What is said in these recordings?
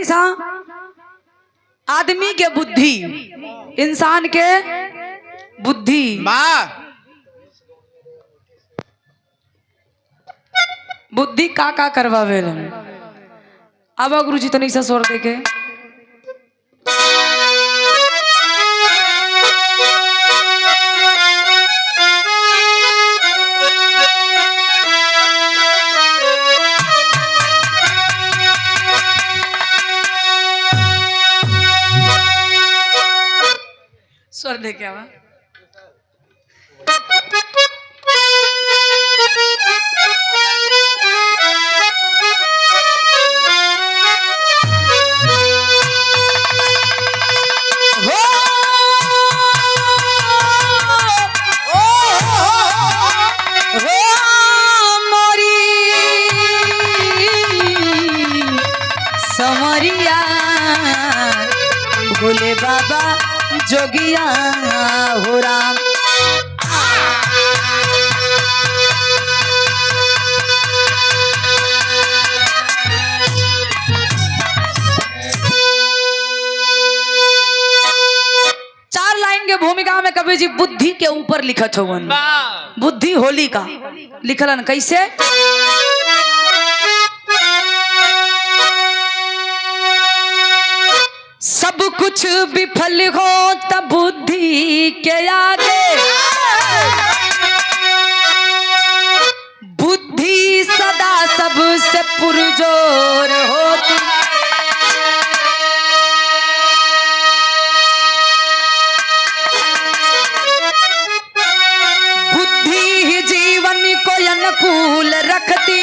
कैसा आदमी के बुद्धि, इंसान के बुद्धि बुद्धि का करवावे। अब गुरुजी तो नहीं सा स्वर देके स्वर दे क्या हुआ? भोले बाबा जोगिया हो राम। चार लाइन के भूमिका में कवि जी बुद्धि के ऊपर लिखत हो, बुद्धि होली का लिखलन कैसे? सब कुछ विफल हो तब बुद्धि के आगे, बुद्धि सदा सबसे पुरजोर होती। बुद्धि ही जीवन को अनुकूल रखती,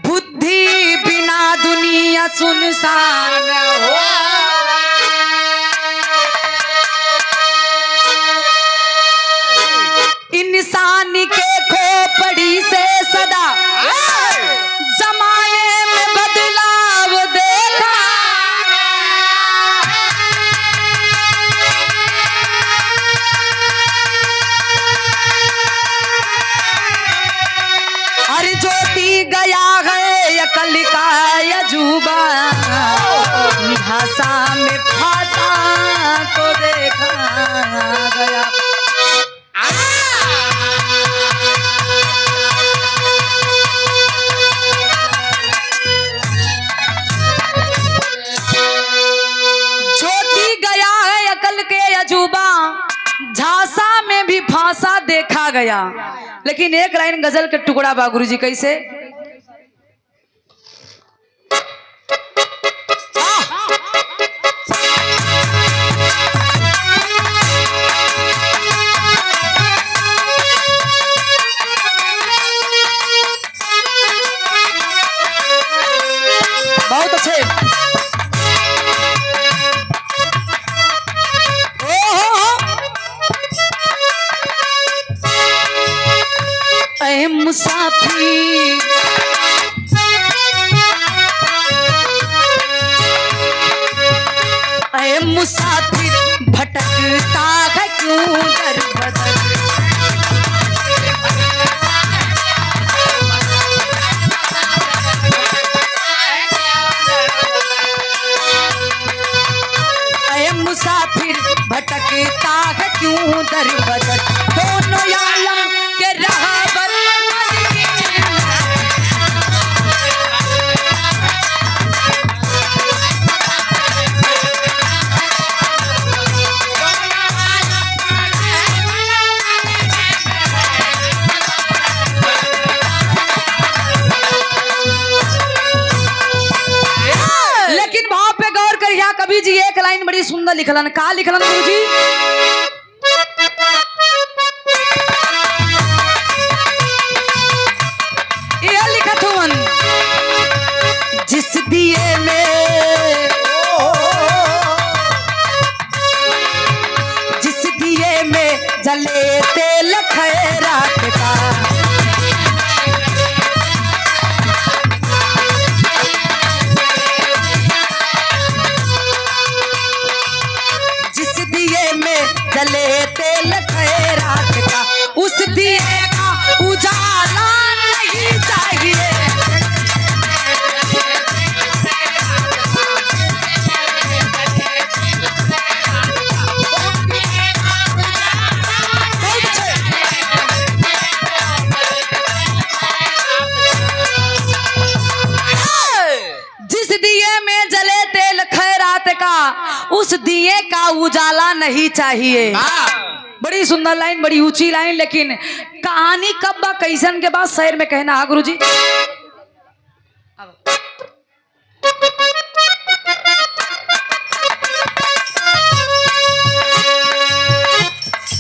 बुद्धि बिना दुनिया सुनसान हो। इंसान के खोपड़ी से सदा जमाने में बदलाव देखा, हर ज्योति गया है अकल का अजूबा, भाषा में भाषा को देखा गया। ज्योति गया है अकल के अजूबा, झांसा में भी भाषा देखा गया। लेकिन एक लाइन गजल के टुकड़ा बा गुरुजी कैसे? बहुत अच्छे। ऐ मुसाफिर ऐ मुसाफिर भटकता है क्यों दर बदर, मुसाफिर भटकता है क्यों दर बदर, दोनों आलम के रहबर लेकिन भाव पे गौर कर। यहाँ कवि जी एक लाइन बड़ी सुंदर लिखलन, का लिखलन गुरुजी? यह लिखत हुवन, जिस दिए में जले तेल खैरात का, जिस दिए में जले तेल खैरात का, उस दिए का उजाला नहीं चाहिए। दिए में जले तेल खैरात का, उस दिए का उजाला नहीं चाहिए। बड़ी सुंदर लाइन, बड़ी ऊंची लाइन, लेकिन कहानी कब बा कैसन के बाद शेर में कहना है गुरुजी।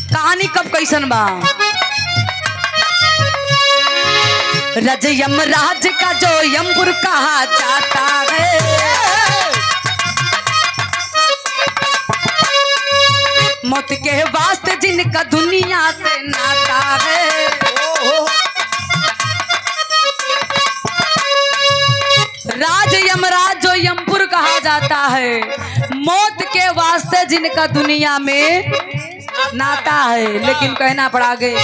कहानी कब कैसन बा। रज यमराज का जो यमपुर कहा जाता है, मौत के वास्ते जिनका दुनिया से नाता है। राज यमराज जो यमपुर कहा जाता है, मौत के वास्ते जिनका दुनिया में नाता है। लेकिन कहना पड़ा आगे,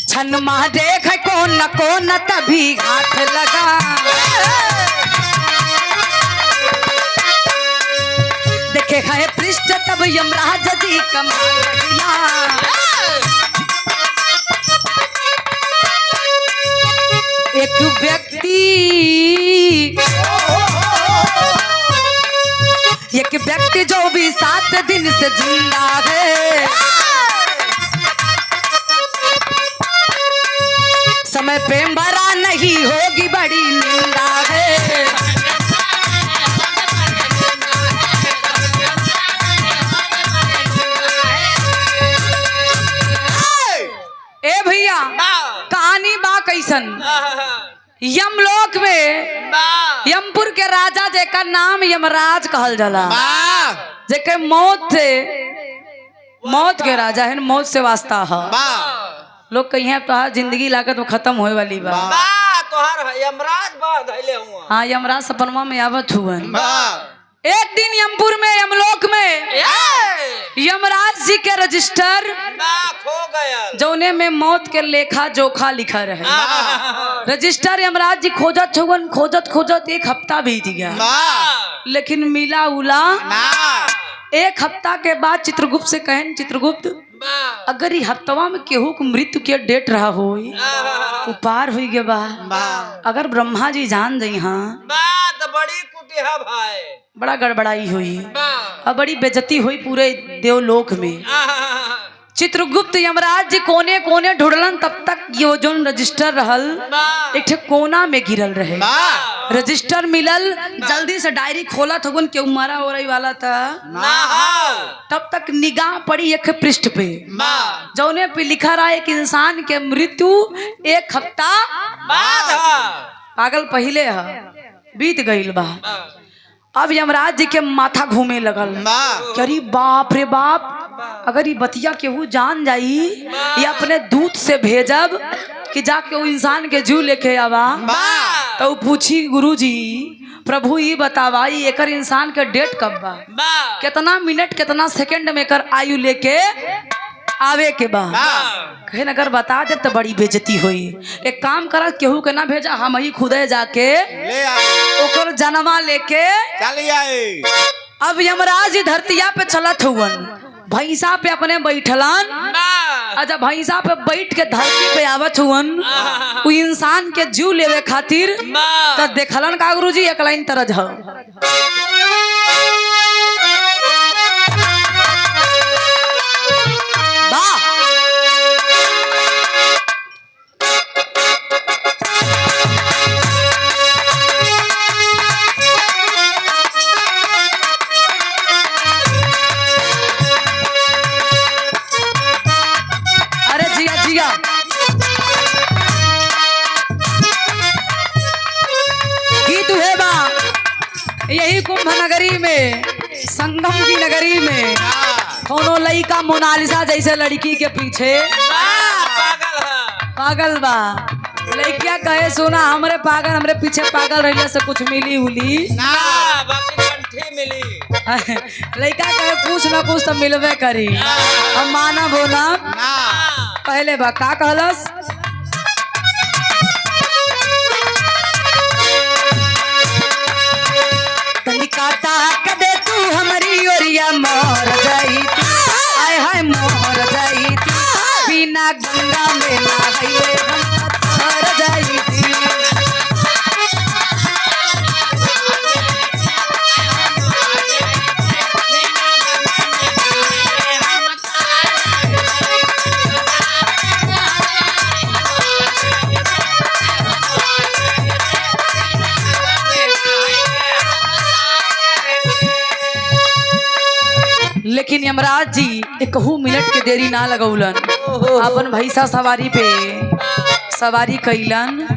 छन मारे है कौन न कौन तभी हाथ लगा, देखे है पृष्ठ तब यमराज जी कमाल किया। एक व्यक्ति जो भी 7 दिन से जिंदा है, समय पे मरा नहीं होगी बड़ी निंदा है। ए भैया कहानी बा कैसन। यमलोक में यमपुर के राजा जेकर नाम यमराज कहल जाला, जेकर मौत के राजा है, मौत से वास्ता है। लोग कहीं तो जिंदगी लागत वो खत्म होए वाली बा। यमराज बा धइले हुआ। हाँ यमराज सपनवा में आवत हुआ। एक दिन यमपुर में यमलोक में यमराज जी के रजिस्टर खो गया, जौने में मौत के लेखा जोखा लिखा रहे। रजिस्टर यमराज जी खोजत हुवन, खोजत 1 हफ्ता बीत गया, लेकिन मिला उला। 1 हफ्ता के बाद चित्रगुप्त से कहन, चित्रगुप्त अगर ये हफ्तवा में केहू को मृत्यु के डेट रहा हो, पार हो गया बा, अगर ब्रह्मा जी जान दई हाँ तो बड़ी कुटिया भाई, बड़ा गड़बड़ाई हुई और बड़ी बेइज्जती हुई पूरे देवलोक में। चित्रगुप्त यमराज जी कोने कोने ढूंढलन, तब तक यो जो रजिस्टर रहल एक ठे कोना में गिरल रहे। रजिस्टर मिलल, जल्दी से डायरी खोला था, क्यों मारा हो रही वाला था। तब तक निगाह पड़ी एक पृष्ठ पे, जौने पे लिखा रहा एक इंसान के मृत्यु 1 हफ्ता पागल पहले है बीत गईल बा। अब यमराज जी के माथा घूमे लगल, अरे बाप रे बाप, अगर ये बतिया केहू जान जाई, ये अपने दूत से भेजब कि जाके वो इंसान के जीव लेके आवा। तो पूछी गुरुजी प्रभु ये बतावा एकर इंसान के डेट कब बा, कितना मिनट कितना सेकंड में कर आयु लेके आवे के बा। कहे अगर बता दे तो बड़ी बेइज्जती हुई। एक काम कर, केहू के ना भेजा, हम ही खुदे जाके ओकर जनमा लेके चल आए। अब यमराज जी धरतिया पे चलत हुवन, भैंसा पे अपने बैठलन। जब भैंसा पे बैठ के धरती पे आवत हुवन वो इंसान के जीव लेवे खातिर, तो देखलन का गुरुजी एक लाइन तरज हो। यही कुंभ नगरी में, संगम की नगरी में, कोनो लड़का मोनालिसा जैसे लड़की के पीछे पागल बा। लड़किया कहे सुना हमरे पागल, हमरे पीछे पागल रहने से कुछ मिली उली ना, बाकी कंठी मिली। लड़का कहे कुछ ना कुछ तो मिलवे करी, हम माना बोना पहले बा। का कहलस, काटा कदे तू हमारी ओरिया मोर जाई, आय हाय मोर जाई, बिना गंगा में नहाइले हम तर जाइती। लेकिन यमराज जी एक मिनट के देरी ना लगौलन, अपन भैंसा सवारी पे सवारी कैलन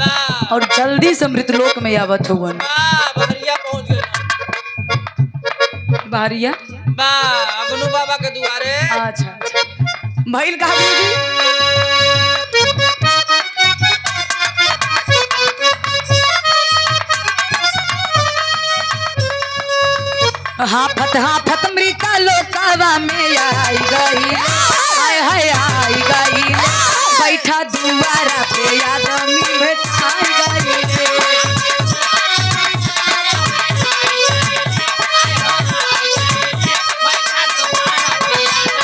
और जल्दी से मृतलोक में आवत हुवन। बहरिया पहुंच गए। बहरिया अगनू बाबा के दुआरे। अच्छा अच्छा भइल कहा जी। हाफत मृता लोकावा में आई गई, हाय हाय आई गई, बैठा दुआरा पे आदमी बैठाई गई।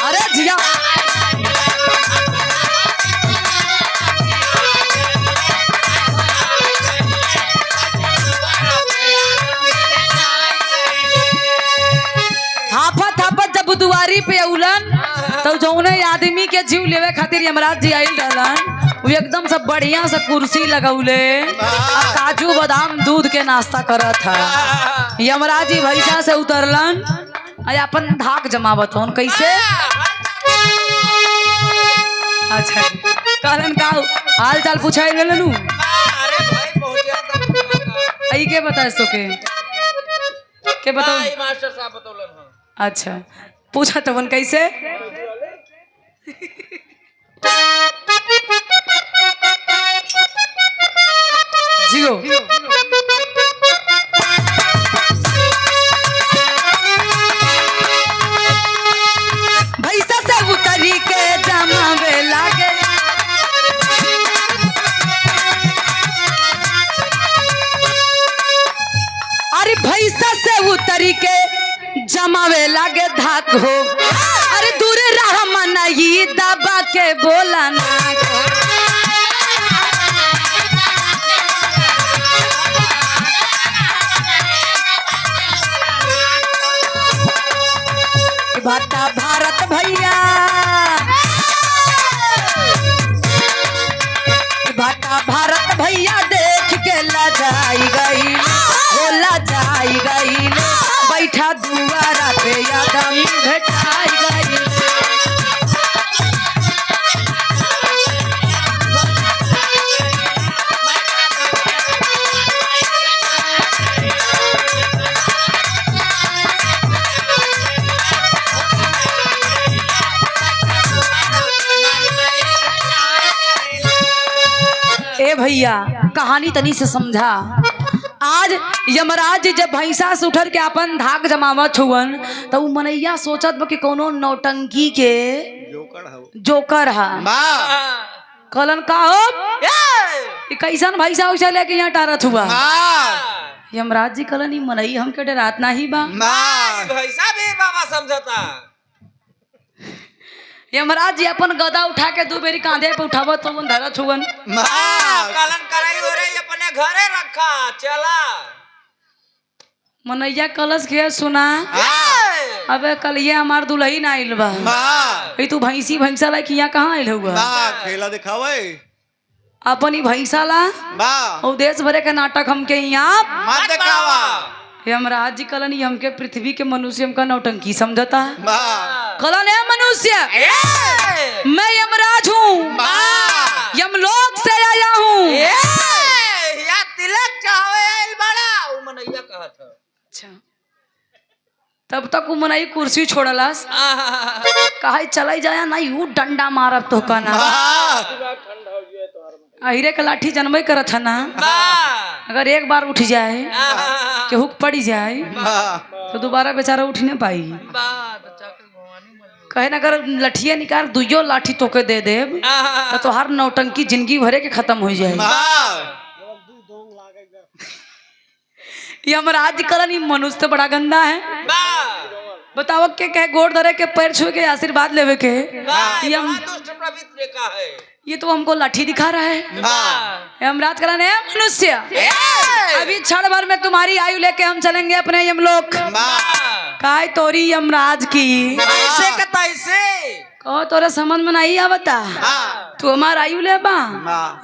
अरे जिया जब दुआरी पे उलन तो जौने आदमी के जीव लेवे खातिर यमराज जी आइल रहलन, वो एकदम सब बढ़िया से कुर्सी लगौले, काजू बादाम दूध के नाश्ता करत था। यमराज जी भैंसा से उतरलन और अपन धाक जमावत हन। कैसे? अच्छा कहलन का हाल चाल पूछाई लेलनु। अरे भाई पहुंचा तक आई के बता सो के बताओ मास्टर साहब बतौलन। अच्छा पूछा तो कैसे? जियो भैंसा से उतरी के जमावे लागे, अरे भैंसा से उतरी के जमावे लागे धाक हो, अरे दूर रहा मनई दबा के बोला ना। भाटा भारत भैया, भाटा भारत भैया देख के लजाई गई, होला जाई गई, बैठा दुआरा पे आदमी भेटाई गई। ए भैया कहानी तनी से समझा। आज यमराज जब भैंसा से उठर के अपन धाक जमावत हुवन तो मनैया सोचत बा कि कोनो नौटंकी के जोकर हा। कलन का हो कैसन भैंसा उछा लेके यहाँ टारत हुआ। यमराज जी कलन मनई हमके डरात नहीं बा। भैंसा भी बाबा समझता। यमराज जी अपन गदा उठा के दो बेरी कांधे पे उठावत हुवन धरत हुवन। कलन कराई हो रही अपने घरे रखा चला। मनैया कलश के सुना अबे कल ये हमार दुल्हन आइल बा, तू भैंसी भैंसा ला यहाँ कहाँ आइल हुआ? खेला दिखावे अपन ही भैंसा ला और देश भरे के नाटक हमके यहाँ मत दिखावा। यमराज जी कलन हमके पृथ्वी के मनुष्य हमका नौटंकी समझता। कलन है मनुष्य, मैं यमराज हूँ, यमलोक से आया हूँ। तिलक चाहे आइल बड़ा उ मनैया कहा था। अच्छा तब तक वो मनई कुर्सी छोड़लास, कहा चला जाया नहीं वो डंडा मारब तो का ना। अहिरे के लाठी जनमे करत है ना, अगर एक बार उठ जाए कि हुक पड़ी जाए तो दोबारा बेचारा उठ नहीं पाई। कहे ना अगर लठिया निकाल दुइयो लाठी तोके दे दे तो तोहार नौटंकी जिंदगी भरे के खत्म हो जाए। यमराज कलन मनुष्य तो बड़ा गंदा है। बताओ के कहे गोड़ धरे के पैर छू के आशीर्वाद लेवे के वाह, ये हम दुष्ट प्रवृत्ति का है। ये तो हमको लाठी दिखा रहा है। वाह, यमराज कराने है मनुष्य, अभी क्षण भर में तुम्हारी आयु लेके हम चलेंगे अपने यमलोक। काय तोरी यमराज की ऐसे का तैसे। कहो तोरे समझ में नहीं आवता, तू हमारा आयु ले बा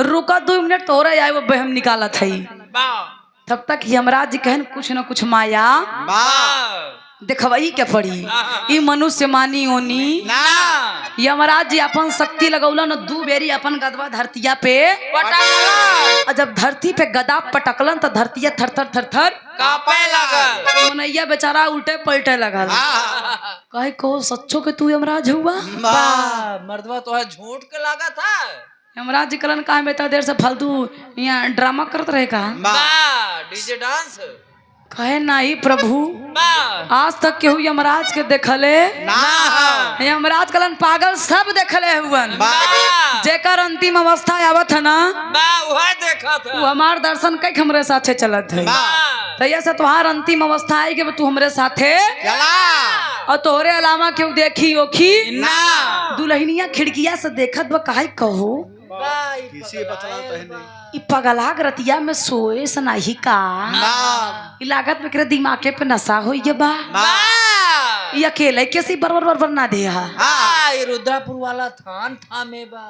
रुका 2 मिनट तोरे आयु अब हम निकाला थी। वाह, तब तक यमराज जी कहन कुछ न कुछ माया देखवई के पड़ी। ई मनुष्य मानी ओनी ना यमराज जी अपन शक्ति लगौलन 2 बेरी अपन गदवा धरतिया पे पटाला और जब धरती पे गदा पटकलन तो धरतिया थर थर थर थर कांपे लगल। मनैया बेचारा उल्टे पलटे लगल। कहे को सच्चो के तू यमराज हुआ? वाह, मर्दवा तो है झूठ के लागा था। यमराज जी कलन कहा बेटा देर से फालतू यहाँ ड्रामा करत रहे का? वाह, डीजे डांस। कहे नहीं प्रभु, वाह, आज तक केहू यमराज के देखले ना यमराज कलन पागल सब देखले हुवन। वाह, जेकर अंतिम अवस्था आवत है ना वाह, वह देखा था। तू हमार दर्शन कई हमरे साथे चलत है। वाह, तैया से तुहार अंतिम अवस्था आई कि तू हमरे साथे चला और तोहरे अलावा केहू देखी ओखी ना। दुल्हनिया खिड़किया से देखत बा काहे कहो वाह, किसी बचना तो है नहीं। ई पगला रतिया में सोए सनाही का ई लागत में करे दिमागे पे नशा हो ये बा। वाह, ई अकेले कैसे बरबर बरबर ना दे हा वाह, ये रुद्रपुर वाला थान था में बा।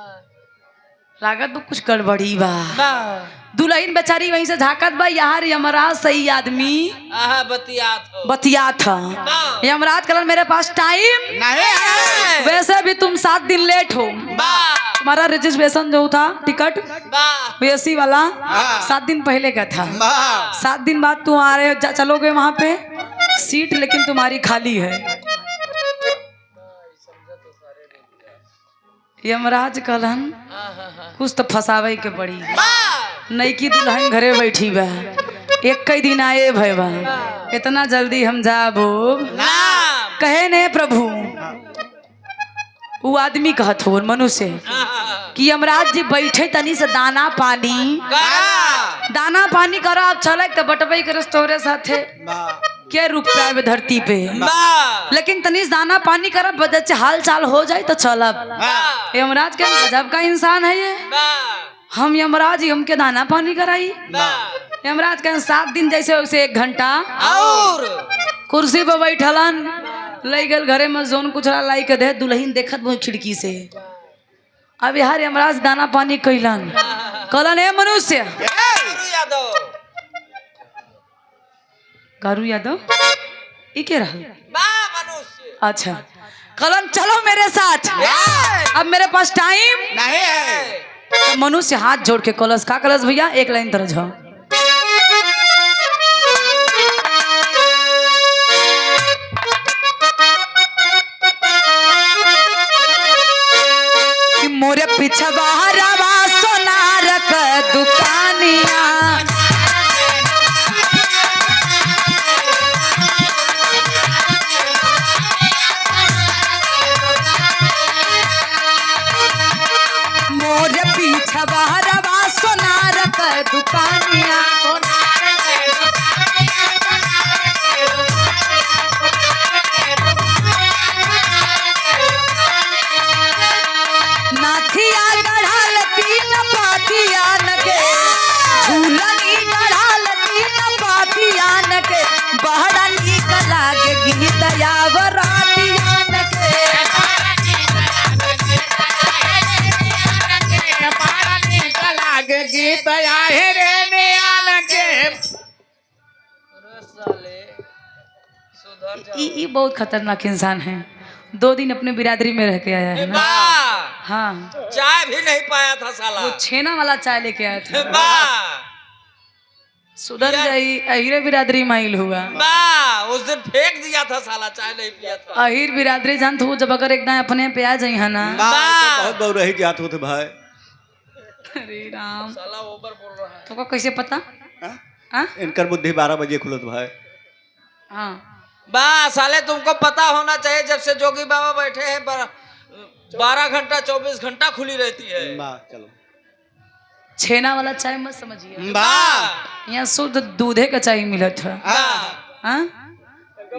लागत में कुछ गड़बड़ी बा। वाह, दुल्हन बेचारी वहीं से झाकत बा यार यमराज सही आदमी आहा, बतियात हो। बतिया था। यमराज कलन मेरे पास टाइम नहीं है। वैसे भी तुम 7 दिन लेट हो। वाह, तुम्हारा रजिस्ट्रेशन जो था टिकट वाह, एसी वाला 7 दिन पहले का था। 7 दिन बाद तुम आ रहे हो चलोगे वहां पे सीट लेकिन तुम्हारी खाली है। यमराज कलन कुछ तो फसावे के पड़ी। नई की दुल्हन घरे बैठी बा 1 दिन आए भय बा इतना जल्दी हम जाबो ना कहे ने प्रभु। वो आदमी कहत हो मनुष्य कि यमराज जी बैठे तनी से दाना पानी दाना पानी करा अब चले तो बटबई कर तोरे साथे के रुक पाए धरती पे लेकिन तनीस दाना पानी करा बदच हाल चाल हो जाए तो चलब। यमराज के गजब का इंसान है ये। हम यमराज ही हमके दाना पानी कराई। यमराज के 7 दिन जैसे वैसे 1 घंटा और कुर्सी पे बैठलन ले गल घरे में जोन कुछ लाई के दे दुल्हन देखत वो खिड़की से। अब यार यमराज दाना पानी कैलन कलन है मनुष्य गारू यादव ई के रहल मनुष्य। अच्छा कलन चलो मेरे साथ अब मेरे पास टाइम नहीं है। तो मनुष्य हाथ जोड़ के कलश का कलश भैया 1 लाइन तरह जाओ। मोरे पीछे बाहरवा सोनार का दुकानिया मोरे पीछे बाहरवा सोनार का दुकानिया नाथिया गढ़ाल 3 पातियान के झूलनी गढ़ाल 3 पातियान के बहरा नीक लागे गीत यावरातियान के बहरा नीक लागे गीत आहे रे नियान के। ई बहुत खतरनाक इंसान है। 2 दिन अपने बिरादरी में रह के आया है ना। हाँ चाय भी नहीं पाया था साला। वो छेना वाला चाय लेके आया था। वाह सुधर जाई अहिरे बिरादरी माइल हुआ। वाह, उस दिन फेंक दिया था साला, चाय नहीं पिया था। अहिर बिरादरी जान तो जब अगर एकदम अपने पे आ जाई है ना। बहुत बहुत रही जात होते भाई। अरे राम साला ओवर बोल रहा है। तो को कैसे पता? हाँ इनकर बुद्धि 12 बजे खुलत भाई। हाँ वाह साले, तुमको पता होना चाहिए जब से जोगी बाबा बैठे हैं 12 घंटा 24 घंटा खुली रहती है। वाह चलो छेना वाला चाय मत समझिए। वाह यहाँ शुद्ध दूधे का चाय मिलत है। वाह हाँ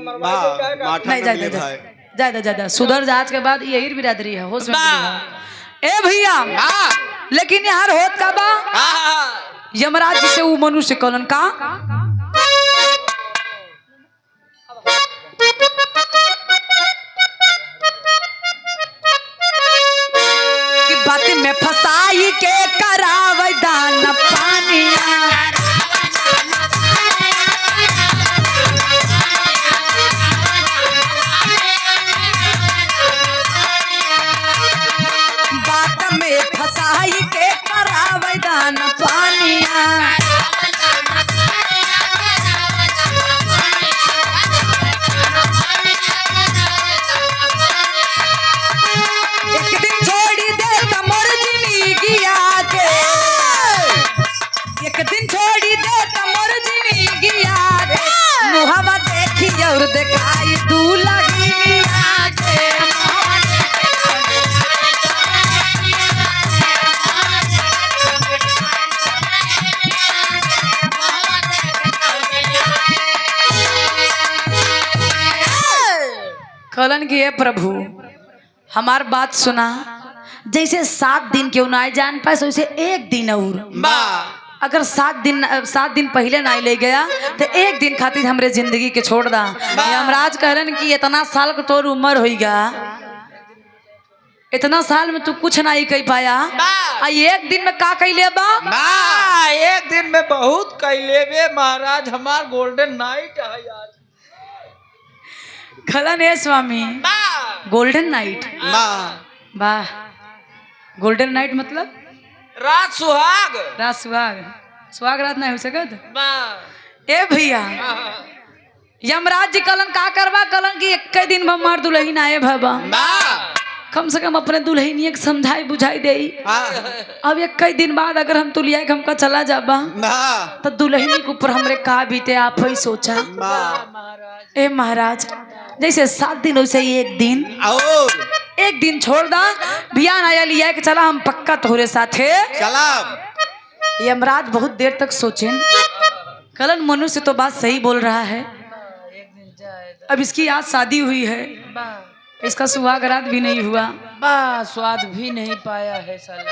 माठा नहीं में जाए मिले दे भाई जाए जाए सुधर जांच के बाद यही बिरादरी है होश में रहिए। ए भैया लेकिन यार होत का बा यमराज जी से वो मनुष्य कलन का कि बात में फसाई के करावे दान पानिया बात में फसाई के करावे दान पानिया एक दिन छोड़ी दे तमोर जिंदगिया के एक दिन छोड़ी दे तमोर जिंदगिया के मुहवा देखी और दिखाई तू लगिया के कलन की है प्रभु हमार बात सुना जैसे 7 दिन क्यों ना जान पाए वैसे एक दिन और अगर 7 दिन पहले ना ले गया तो एक दिन खातिर हमरे जिंदगी के छोड़ दा यमराज कहलन कि इतना साल का तोर उम्र होइगा इतना साल में तू कुछ नहीं कह पाया आ एक दिन में का कैले बा एक दिन में बहुत कैले बे महाराज हमार गोल्डन नाइट है आज खलन है स्वामी गोल्डन नाइट वाह गोल्डन नाइट मतलब रात सुहाग रात सुहाग रात नहीं हो सकत ए भैया यमराज जी कलन का करवा कलन की एक दिन में मार दुल्हन आए भबा कम से कम अपने दुल्हनिया के समझाई बुझाई दे अब एक दिन बाद अगर हम तुलिया के हमका चला जाबा तो दुल्हनी के ऊपर हमरे का बीते आप ही सोचा ए महाराज जैसे 7 दिन वैसे एक दिन छोड़ दा बियान आया लिया कि चला हम पक्का तोहरे साथे चला यमराज बहुत देर तक सोचे कलन मनुष्य तो बात सही बोल रहा है अब इसकी आज शादी हुई है इसका सुहाग रात भी नहीं हुआ स्वाद भी नहीं पाया है साला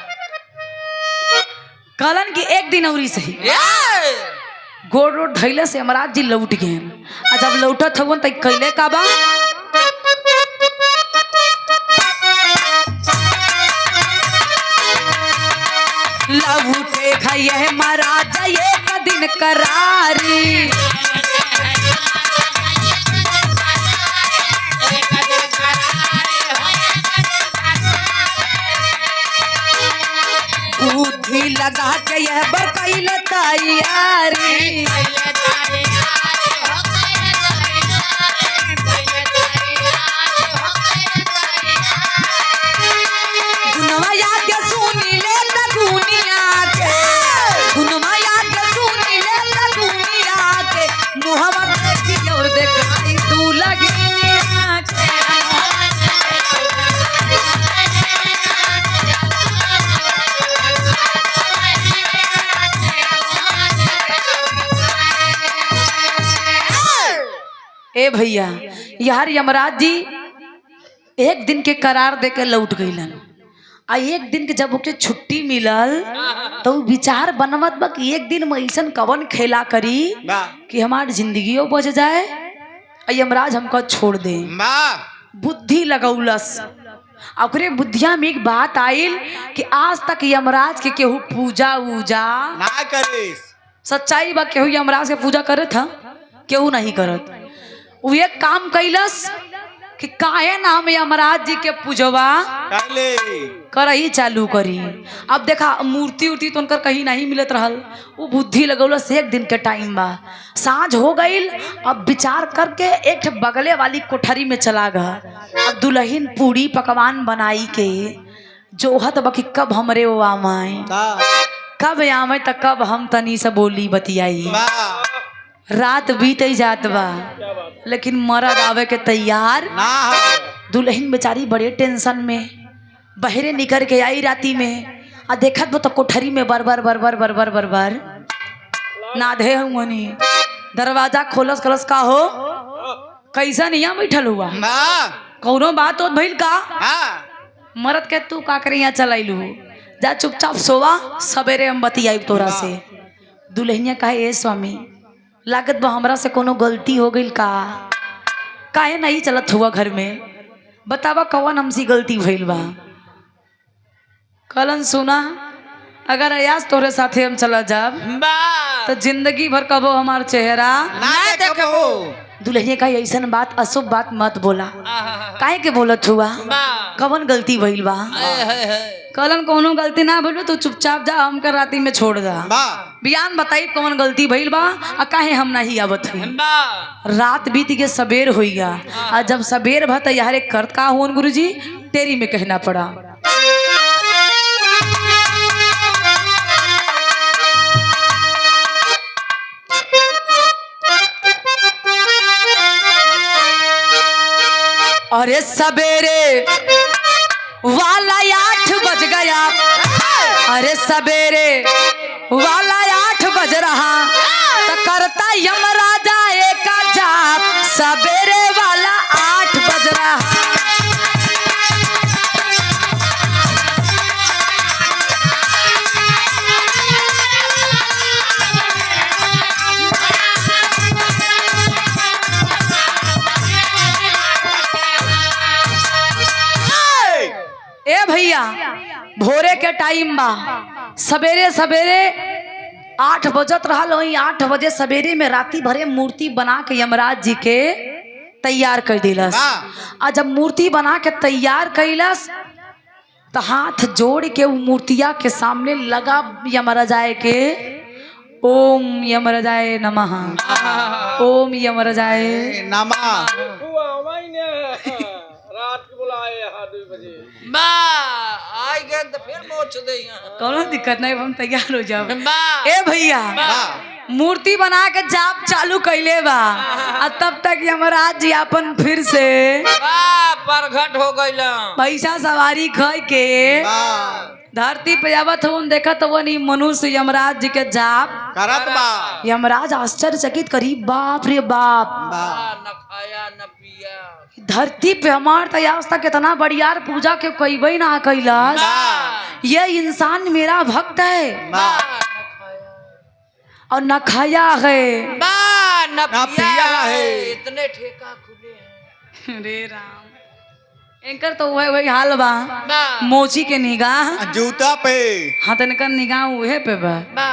कलन की एक दिन और सही गोड़ रोड धैले से यमराज जी लौट गए आ जब लौटत हवन त कैले का बा लौटे खाइए महाराज एक दिन करारी बुद्धि लगा के यह बकैल तैयारी गुनवा याद सुनी ले त दुनिया के गुनवा याद सुनी ले त दुनिया के मुहवा देखी और देखाई तू लगिनिया के ए भैया यार यमराज जी एक दिन के करार दे के लौट गईलन आ एक दिन के जब ओके छुट्टी मिलल तो विचार बनवत बा कि एक दिन में ऐसन कवन खेला करी कि हमार जिंदगियों बच जाए आ यमराज हमको छोड़ दे बुद्धि लगौलस ओकरे बुद्धिया में एक बात आइल कि आज तक यमराज के केहू पूजा उजा ना करिस सच्चाई बा केहू यमराज के पूजा करत था केहू नहीं करत वो एक काम कैलस कि काहे ना हम यमराज जी के पूजवा करही चालू करी। अब देखा मूर्ति उर्ति तो उनकर कहीं नहीं मिलत रहल वो बुद्धि लगौलस एक दिन के टाइम बा साँझ हो गईल अब विचार करके एक बगले वाली कोठरी में चला गया अब दुल्हन पूरी पकवान बनाई के जोहत बा कि कब हमरे वो आमाए कब आमे त कब हम तनी से बोली बतियाई रात बीत जात बा लेकिन मर्द आवे के तैयार ना दुल्हन बेचारी बड़े टेंशन में बहरे निकल के आई राती में आ देखत बो तो कोठरी में बरबर बरबर बरबर बरबर नाधे हुनी दरवाजा खोलस खोलस का हो कैसा नहीं बैठल हुआ बा कौनो बात हो भइल का हाँ मरद के तू का करे यहाँ चलाइलू जा चुपचाप सोवा सवेरे हम बतियाई तोरा से दुल्हनिया कहे ए स्वामी लागत बा हमरा से कोनो गलती हो गई का काहे नहीं चलत हुआ घर में बतावा कौन हमसे गलती भइल बा कलन सुना अगर अयास तोरे साथे हम चला जाब बा तो जिंदगी भर कबो हमार चेहरा ना देखो दुल्हनिया का ऐसन बात अशुभ बात मत बोला आहा, काहे के बोलत हुआ बा कवन गलती भइल बा है कलन कोनो गलती ना भइल तू चुपचाप जा हमके राती में छोड़ दा बा बयान बताई कौन गलती भइल बा आ काहे हम नहीं आवत हई बा रात बीत के सबेर होई गया आ जब सबेर भा त यार एक करत का होन गुरुजी तेरी में कहना पड़ा अरे सवेरे वाला 8 बज गया अरे सवेरे वाला 8 बज रहा तो करता यमराजा एक जाप सवेरे वाला 8 बज रहा ए भैया भोरे के टाइम बा सवेरे सवेरे 8 बजत रहल वही 8 बजे सवेरे में राती भरे मूर्ति बना के यमराज जी के तैयार कर दिलस आ जब मूर्ति बना के तैयार कैलस तो हाथ जोड़ के वो मूर्तिया के सामने लगा यमराजाए के ओम यमराजाए नमः ओम यमराजाए नामा बा आई गए तो फिर मोच दे यहाँ कोनो दिक्कत नहीं हम तैयार हो जाओ बा ए भैया मूर्ति बना के जाप चालू कैले बा आ तब तक यमराज जी अपन फिर से बा प्रगट हो गइला पैसा सवारी खै के धरती पे आवत हो देखत हो नहीं मनुष्य यमराज जी के जाप करत बा यमराज आश्चर्यचकित करी बाप रे बाप बा न खाया न पिया धरती पे हमार तयावस्था कितना बढ़ियार पूजा के कैबे ना कैलाश ये इंसान मेरा भक्त है बा और न खाया है बा न न पिया पिया है है। इतने ठेका खुले हैं रे राम एंकर तो वही हाल बा बा मोची के निगाह जूता पे हाँ तनकर निगाह उहे पे बा बा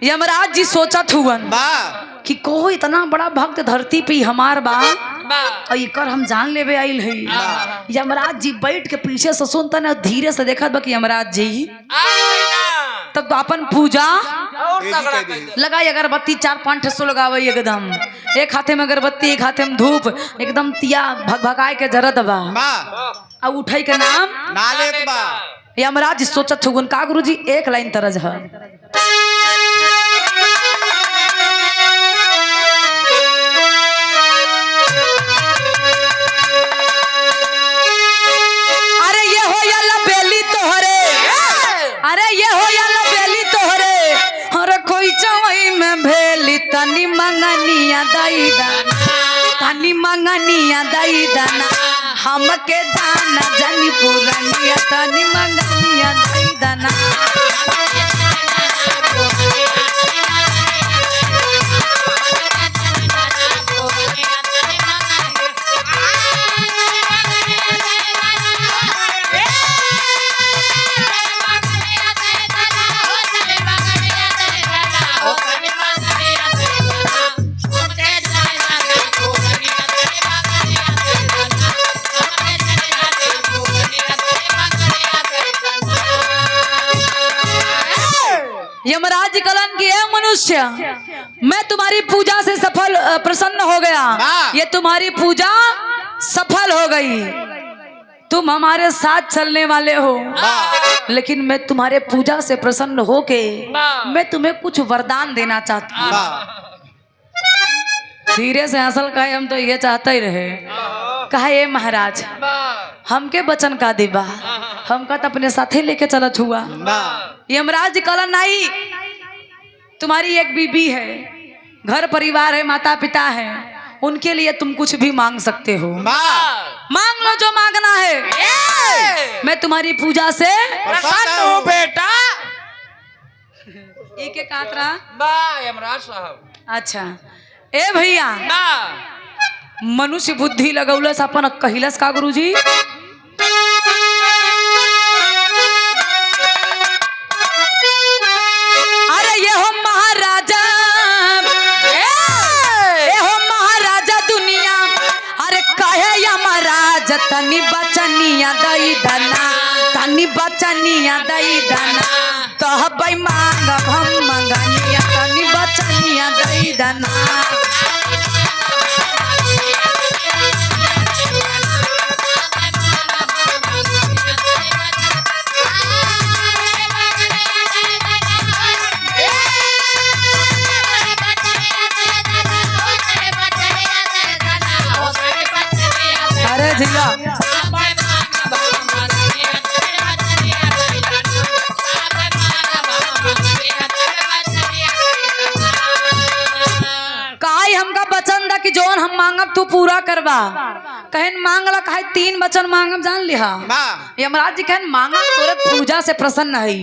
यमराज जी सोचत हुवन बा कि को इतना बड़ा भक्त धरती पे हमार बा बा और इकर हम जान लेवे आइल है यमराज जी बैठ के पीछे से सुनता ना धीरे से देखत बा कि यमराज जी आई ना तब तो अपन पूजा और तेजी तगड़ा कर दी। कर दे लगाई अगरबत्ती 4-5 ठसो लगावे एकदम एक हाथे में अगरबत्ती एक हाथे में धूप एकदम तिया भगभगाए के जरत बा बा और उठाई के नाम नालेत बा यमराज जी सोचत हुन का गुरुजी एक लाइन तरज है अरे ये हो या लबेली तोहरे अरे ये हो या लबेली तोहरे अरे कोई चवई में भेली तनी मंगनिया दई दाना तनी मंगनिया दई दाना हमके जाना जानी पुरानिया तनी मंगनिया दई दाना यमराज जी कलन की है मनुष्य मैं तुम्हारी पूजा से सफल प्रसन्न हो गया ये तुम्हारी पूजा सफल हो गई तुम हमारे साथ चलने वाले हो लेकिन मैं तुम्हारे पूजा से प्रसन्न होके मैं तुम्हें कुछ वरदान देना चाहती हूँ बा धीरे से असल कहे हम तो ये चाहते ही रहे कहा ये महाराज हमके बचन का देबा हमका तो अपने साथे लेके चलत हुआ बा यमराज जी कलन नहीं तुम्हारी एक बीबी है घर परिवार है माता पिता है उनके लिए तुम कुछ भी मांग सकते हो। बा मांग लो जो मांगना है, मैं तुम्हारी पूजा से प्रसन्न हूँ बेटा। एक एक कातरा। बा यमराज साहब। अच्छा ए भैया, बा मनुष्य बुद्धि लगौलस अपन कहिलस का गुरुजी, अरे ये हो महाराजा, ये हो महाराजा दुनिया, अरे कहे यमराज तनी बचनिया दई धना, तनी बचनिया दई धना, तो हबई मांग हम मंगनिया, तनी बचनिया दई धना। अरे जिया काई हमका बचन दा कि जोन हम मांगब तू पूरा करबा। कहन मांगला काहे 3 वचन मांगब जान लिहा। बा यमराज जी कहन मांगा तोरे पूजा से प्रसन्न है,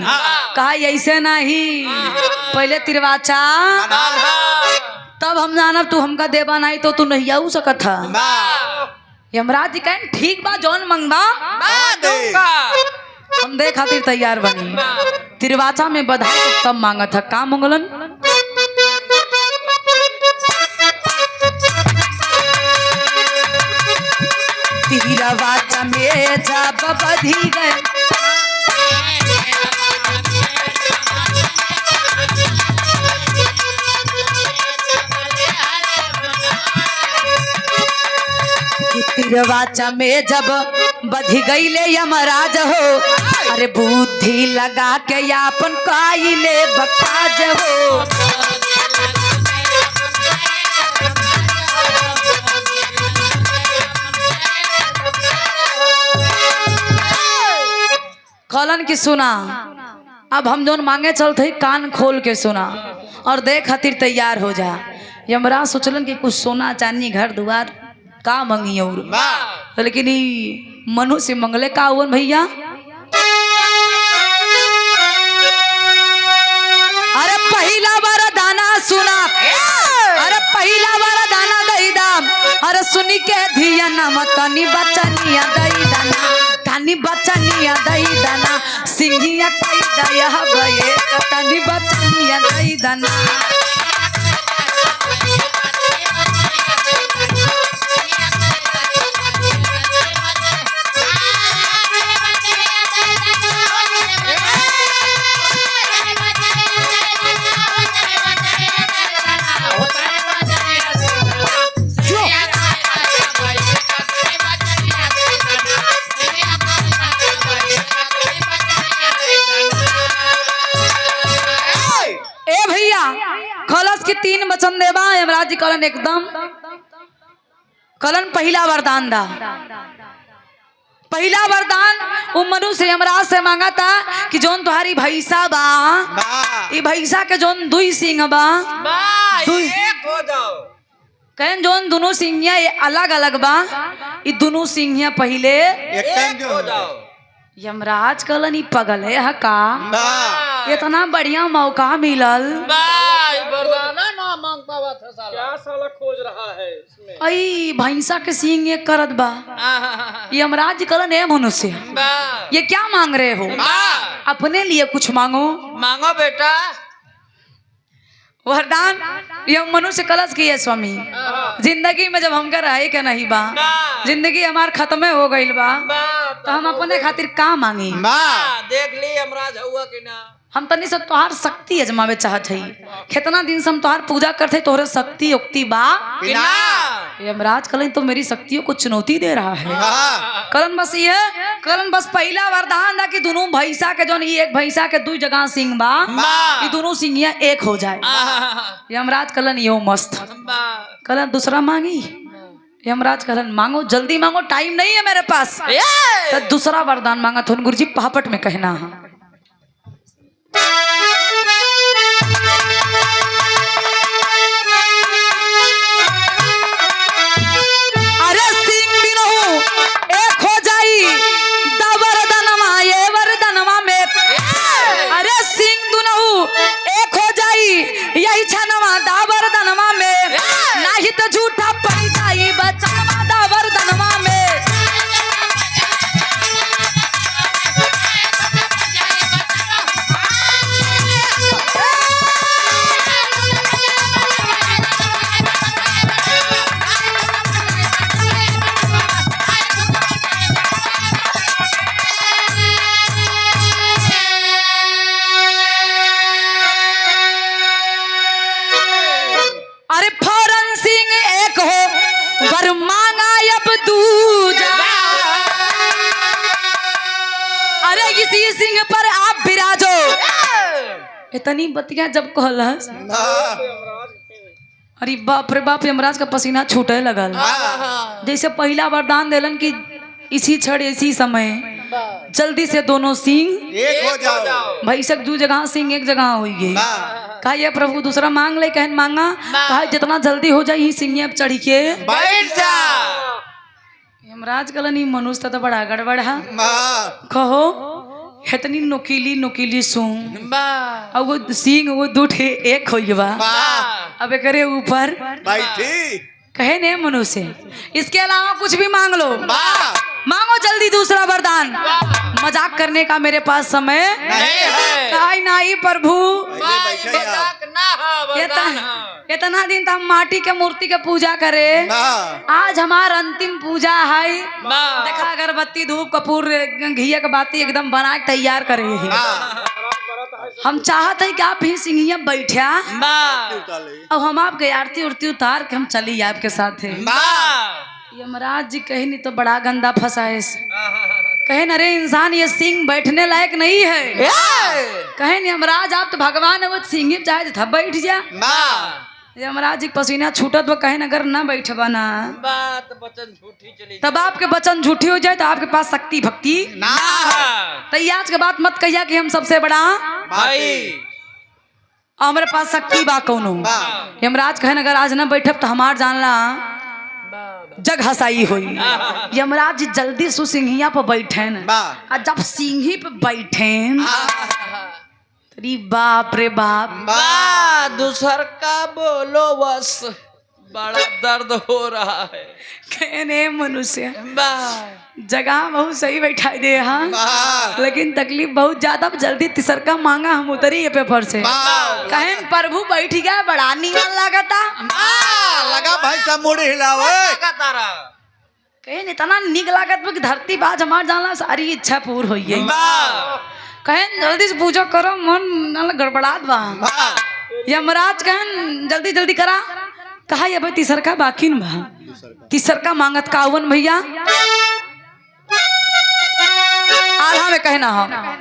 कहा ऐसे नहीं, पहले तिरवाचा तब हम जानब तू हमका देबा नहीं तो तू नहीं आऊ सकत था। बा यमराज जी कहन ठीक बा जोन मंगबा दूंगा। हम दे खातिर तैयार बनी। तिरवाचा में बधाई तब मांगा था का मंगलन, तिरवाचा में जब बधी गए, तिरवाचा में जब बधी गईले यमराज हो, अरे बुद्धि लगा के यापन काइले बकाज हो। कलन की सुना, अब हम जोन मांगे चलते कान खोल के सुना और देख खातिर तैयार हो जा। यमराज सोचलन कि कुछ सोना चांदी घर द्वार का मंगी और, बा लेकिन ई मनुष्य मंगले का हुआ भैया, अरे पहला बार दाना सुना, अरे पहला बार दाना दई दाम, अरे सुनी के धिया नाम तनी बचनिया दई दाना, तनी बचनिया दई दाना, सिंहिया कई दया भये तनी बचनिया दई दाना। ए भैया खलस के 3 वचन देबा। यमराज जी कलन एकदम, कलन पहला वरदान दा, पहला वरदान वो मनुष्य यमराज से मांगा था कि जोन तुम्हारी भैसा बा, बा ई भैसा के जोन 2 सिंह बा, बा तू- एक हो जाओ। कहन जोन दोनों सिंहिया ये अलग अलग बा, ई दोनों सिंहिया पहले। एक टाइम एक जो हो जाओ। यमराज कलन ई पगल है का, बा इतना बढ़िया मौका मिलल, बाय वरदाना ना मांग पावा था साला। क्या साला खोज रहा है इसमें? आई भैंसा के सिंह एक करत बा। यमराज जी कलन है मनुष्य, बा ये क्या मांग रहे हो, बा अपने लिए कुछ मांगो। मांगो बेटा। वरदान यह मनुष्य कलश की है स्वामी, जिंदगी में जब हमका रहे के नहीं बा, जिंदगी हमार खत्म हो गईल बा, बा तो हम अपने खातिर का मांगी। बा देख ली यमराज हुआ कि ना। हम तनी सब तोहार शक्ति अजमावे चाहत हई, कितना दिन से हम तोहार पूजा करते, तोहरे शक्ति उक्ति बा। कि ना। यमराज कलन तो मेरी शक्तियों को चुनौती दे रहा है। बा कलन बस ये, कलन बस पहला वरदान था कि दोनों भैंसा के जोन एक भैंसा के 2 जगह सिंह बा, ये दोनों सिंहिया एक हो जाए। यमराज कलन यो मस्त। कलन दूसरा मांगी, यमराज कलन मांगो जल्दी मांगो, टाइम नहीं है मेरे पास। तो दूसरा वरदान मांगा थोन गुरुजी पहापट में कहना है। दूजा, अरे इसी सिंह पर आप विराजो। इतनी बतिया जब कहलस, अरे बाप रे बाप, यमराज का पसीना छूटे लगल। जैसे पहला वरदान देलन कि इसी क्षण इसी समय जल्दी से दोनों सिंह एक हो जाओ। भाई सब दो जगह सिंह एक जगह हुई है। कहा ये प्रभु दूसरा मांग ले, कहन मांगा, कहा जितना जल्दी हो जाए ही सिंह अब चढ़ के बैठ जा। यमराज कहलन मनुष्य तो बड़ा गड़बड़ है, कहो इतनी नुकीली नुकीली सूंग और वो सिंह वो दूठे एक हो बा, अब करे ऊपर बैठी। कहे ने मनुष्य इसके अलावा कुछ भी मांग लो, मांगो जल्दी दूसरा वरदान। मजाक करने का मेरे पास समय नहीं, नहीं प्रभु, इतना दिन तो हम माटी के मूर्ति के पूजा करे, आज हमारा अंतिम पूजा है। देखा अगरबत्ती धूप कपूर घिया के बाती एकदम बना के तैयार करे है। हम चाहते हैं कि आप ही सिंहिया बैठा और हम आपके आरती उरती उतार के हम चली आपके साथ है। यमराज जी कहे नहीं तो बड़ा गंदा फंसा है, कहे न अरे इंसान ये सिंह बैठने लायक नहीं है। कहे नहीं यमराज आप तो भगवान है, वो सिंह चाहे था बैठ जा। यमराज जी पसीना छूटत वो कहे अगर ना बैठबा ना बात वचन झूठी चली तब आपके वचन झूठी हो जाए तो आपके पास शक्ति भक्ति ना। तो आज के बात मत कहिया कि हम सबसे बड़ा भाई हमारे पास शक्ति बा कौनो। यमराज कहे अगर आज ना बैठब तो हमार जानला जग हसाई हुई। यमराज जी जल्दी सु सिंहिया पर बैठे और जब सिंही पे बैठे बाप रे बाप, दूसर का बोलो बस, बड़ा दर्द हो रहा है। कहने मनुष्य जगह बहुत सही बैठा दे हाँ, लेकिन तकलीफ बहुत ज्यादा, जल्दी तीसर का मांगा हम उतरी ये पेपर से। कहे प्रभु बैठ गया, बड़ा नीला लगता लगा भाई सब मुड़ी हिलावे। कहे इतना निक लागत कि धरती बाज हमार जानला सारी इच्छा पूर्ण हो गई। कहे जल्दी से पूजा करो, मन गड़बड़ात बा। यमराज कहन जल्दी जल्दी करा, कहा ये भाई तीसर का बाकी न बा, तीसर का मांगत कावन भैया आधा में कहना हम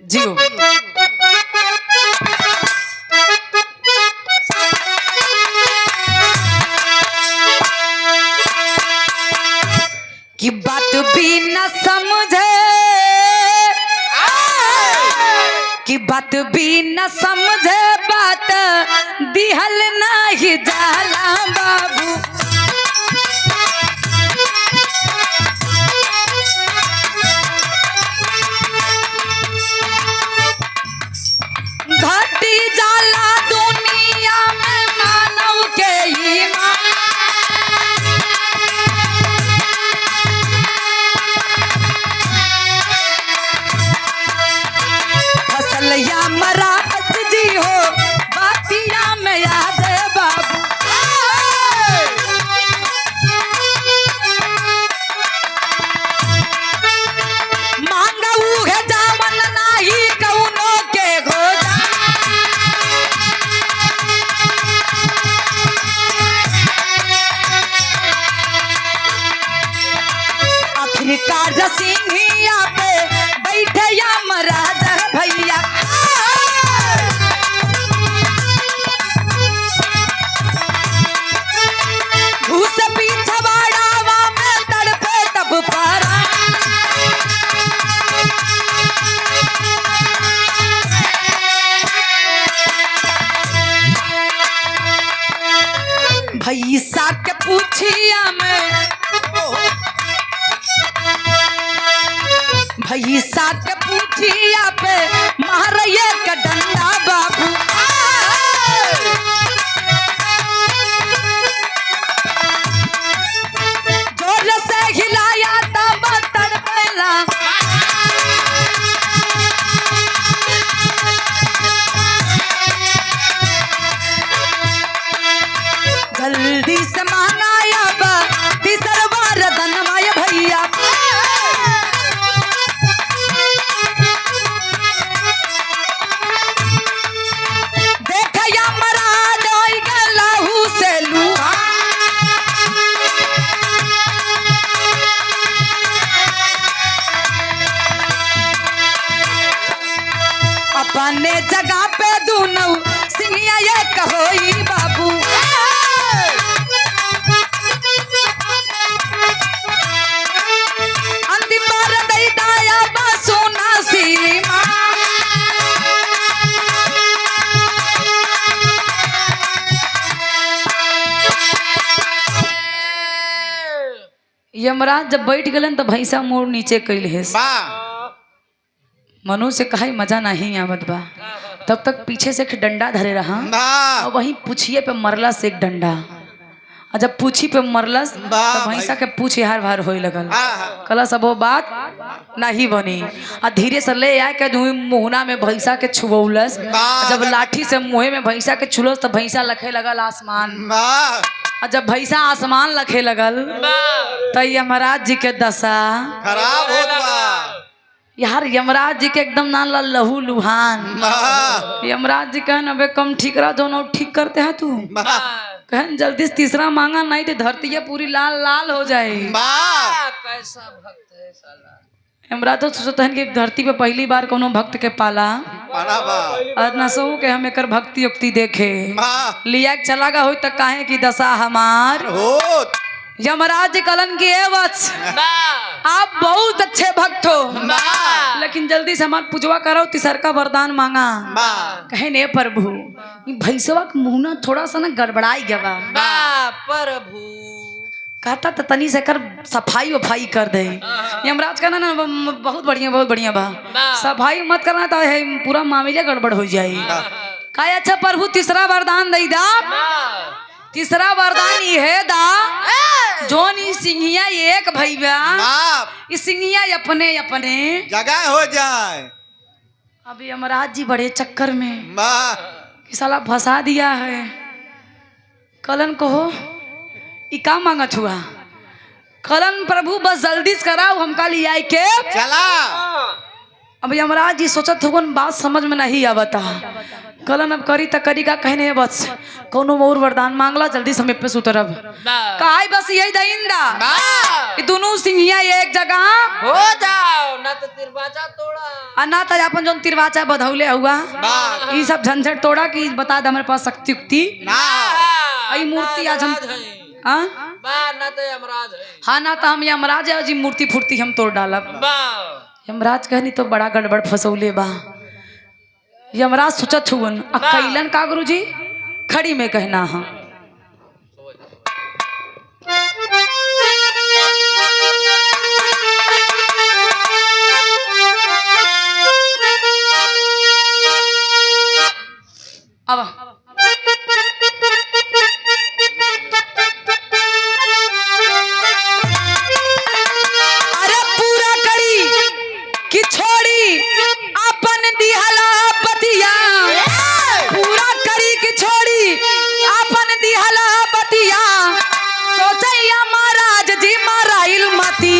जियो कि बात भी न समझे, कि बात भी न समझे, बात दिहल नाही जाला बाबू। घटी जाला दुनिया में मानव के ईमान, या मरा जी हो बातिया में याद है बाबू। मांगा है जावन नाही कौनो के घोजा, आखिरकार सिंहिया पे बैठे या महाराज भैया। घूस पीछे बाड़ावा में तड़पे तब पारा, भैसा के पूछिया में, भैसा के पूछिया पे मारिए का डंडा बाबू। जोर से हिलाया तब तड़पेला, जल्दी से मांगाया बा तीसर बार धनमाय भैया। बने जगह पे दोनों सिंहिया ये कहोई बाबू अंतिम बार दई दाया बासुना सीमा यमराज जब बैठ गलन तो भैंसा मोड़ नीचे कैल है मनु से कहा मजा नहीं आवत बा तब तक पीछे से एक डंडा धरे रहा और वहीं पूछिए पे मरला से एक डंडा और जब पूछी पे मरलस तो भैंसा के पूछ हार भार होए लगल कला सब वो बात नहीं बनी और धीरे से ले आए के मुहना में भैंसा के छुबौलस जब लाठी से मुँहे में भैंसा के छुलस तो भैंसा लखे लगल आसमान और जब भैंसा आसमान लखे लगल तो यमराज जी के दशा खराब होत बा यार यमराज जी के एकदम ना लहू लुहान यमराज जी कहन अबे कम ठीक रहा दोनों ठीक करते हैं तू कहन जल्दी से तीसरा मांगा नहीं तो धरती है पूरी लाल लाल हो जाए कैसा भक्त है साला यमराज तो सोचते हैं कि धरती पे पहली बार कोनो भक्त के पाला और न सो के हम एक भक्ति युक्ति देखे लिया चला गा हो तक काहे की दशा हमार होत यमराज कलन की वत्स आप बहुत अच्छे भक्त हो लेकिन जल्दी से हमार पूजवा करो तीसर का वरदान मांगा कहे ने प्रभु भैंसवा का मुहना थोड़ा सा ना गड़बड़ाई गया प्रभु कहता तो तनी से कर सफाई वफाई कर दे यमराज कहना ना बहुत बढ़िया बा सफाई मत करना तो है पूरा मामले गड़बड़ हो जाए कहे अच्छा प्रभु तीसरा वरदान दे दा तीसरा वरदान ये है दा जोन सिंहिया एक भैया इस सिंहिया अपने अपने जगह हो जाए अभी यमराज जी बड़े चक्कर में कि साला फंसा दिया है कलन को हो का मांगत हुआ कलन प्रभु बस जल्दी से कराओ हमका लिया के चला अब यमराज जी सोचत हो बात समझ में नहीं आवता कलन अब करी त करी का कहने बस कोनो और वरदान मांगला जल्दी समय पे सुतरब काहे बस यही दइंदा ये दोनों सिंहिया एक जगह हो जाओ ना तो तिरवाचा तोड़ा ना तो अपन जो तिरवाचा बधौले हुआ ये सब झंझट तोड़ा कि बता दे हमारे पास शक्ति उक्ति आई मूर्ति आज हम ना तो यमराज है हाँ ना तो हम यमराज है जी मूर्ति फूर्ति हम तोड़ डालब यमराज कहनी तो बड़ा गड़बड़ फसौले बा यमराज सोचत हुवन कैलन का गुरु जी खड़ी में कहना हाँ अब अरे पूरा करी कि छोड़ी अपन दिहला बतिया पूरा करी कि छोड़ी अपन दिहला बतिया सोचैया महाराज जी माराइल मती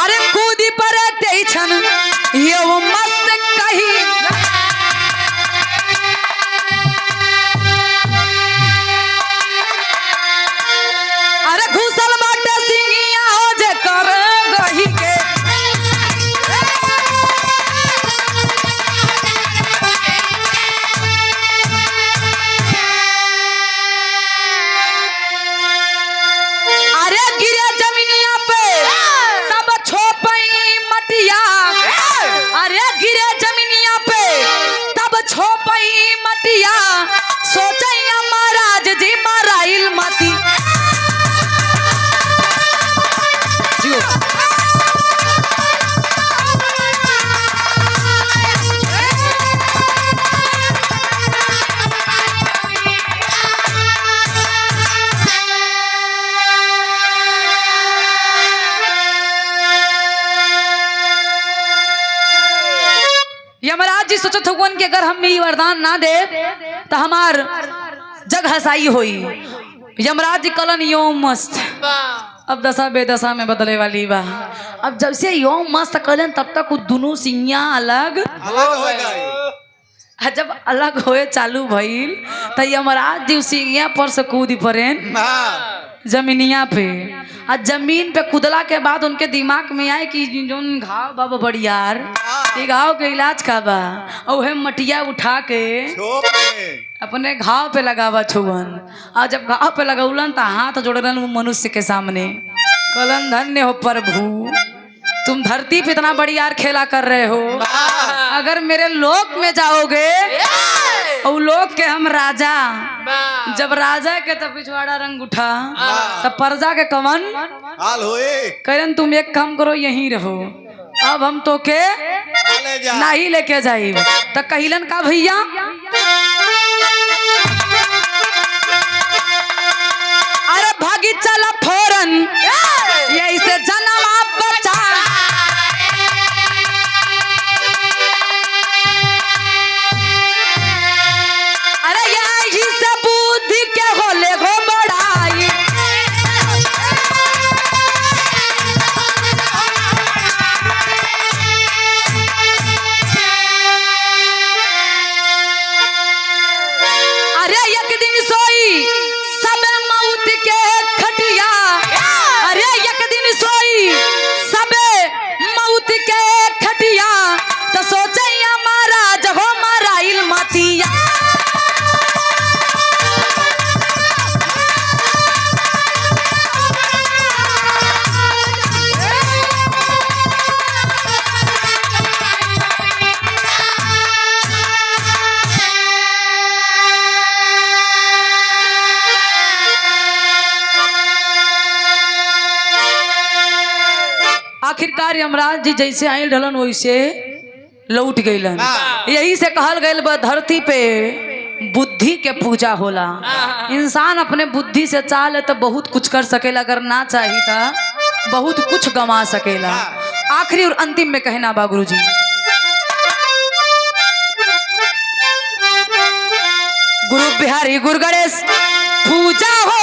अरे कूदी पर टेंशन ये वो मस्त कही अरे घुसल बाटे सिंगिया हो जे कर गही के अरे गिरे जमीनिया पे तब छोपई मटिया अरे गिरे जमीनिया पे तब छोपई मटिया सोचैया महाराज जी माराइल मती यमराज जी सोचत हुवन कि अगर हम ये वरदान ना दे तो हमार जग हसाई होई यमराज जी कलन यो मस्त अब दशा बेदशा में बदले वाली बा। अब जब से यो मस्त कलन तब तक दोनों सिंगिया अलग अलग हो गई। जब अलग होए चालू भइल त यमराज जी सिंगिया पर से कूद पड़े जमीनिया पे। आ जमीन पे कूदला के बाद उनके दिमाग में आए कि जोन घाव बाबा बड़ियार ये घाव के इलाज का बा। और वह मटिया उठा के छोप में अपने घाव पे लगावा छुअन। और जब घाव पे लगौलन तो हाथ जोड़लन वो मनुष्य के सामने, कलन धन्य हो प्रभु, तुम धरती पे इतना बढ़िया खेला कर रहे हो, अगर मेरे लोक में जाओगे और लोक के हम राजा, जब राजा के तब पिछवाड़ा रंग उठा तब प्रजा के कवन हाल होए कहन तुम एक काम करो यहीं रहो, अब हम तो के ले जा नहीं लेके जाइब। तो कहिलन का भैया अरे भागी चला फौरन यही से जन्म आप बचा। अरे यही से बुद्धि के होले गो बड़ाई। अरे एक दिन सोई सब मौत के खटिया, अरे एक दिन सोई सब मौत के खटिया, तो सोचे हमारा जगो माराइल मतिया। आखिरकार यमराज जी जैसे आयल ढलन वैसे लौट गईलन। यही से कहल गईल बा धरती पे बुद्धि के पूजा होला। इंसान अपने बुद्धि से चाहे तो बहुत कुछ कर सकेला, अगर ना चाही तो बहुत कुछ गंवा सकेला। आखिरी और अंतिम में कहना बा गुरुजी, गुरु बिहारी गुरु गणेश पूजा हो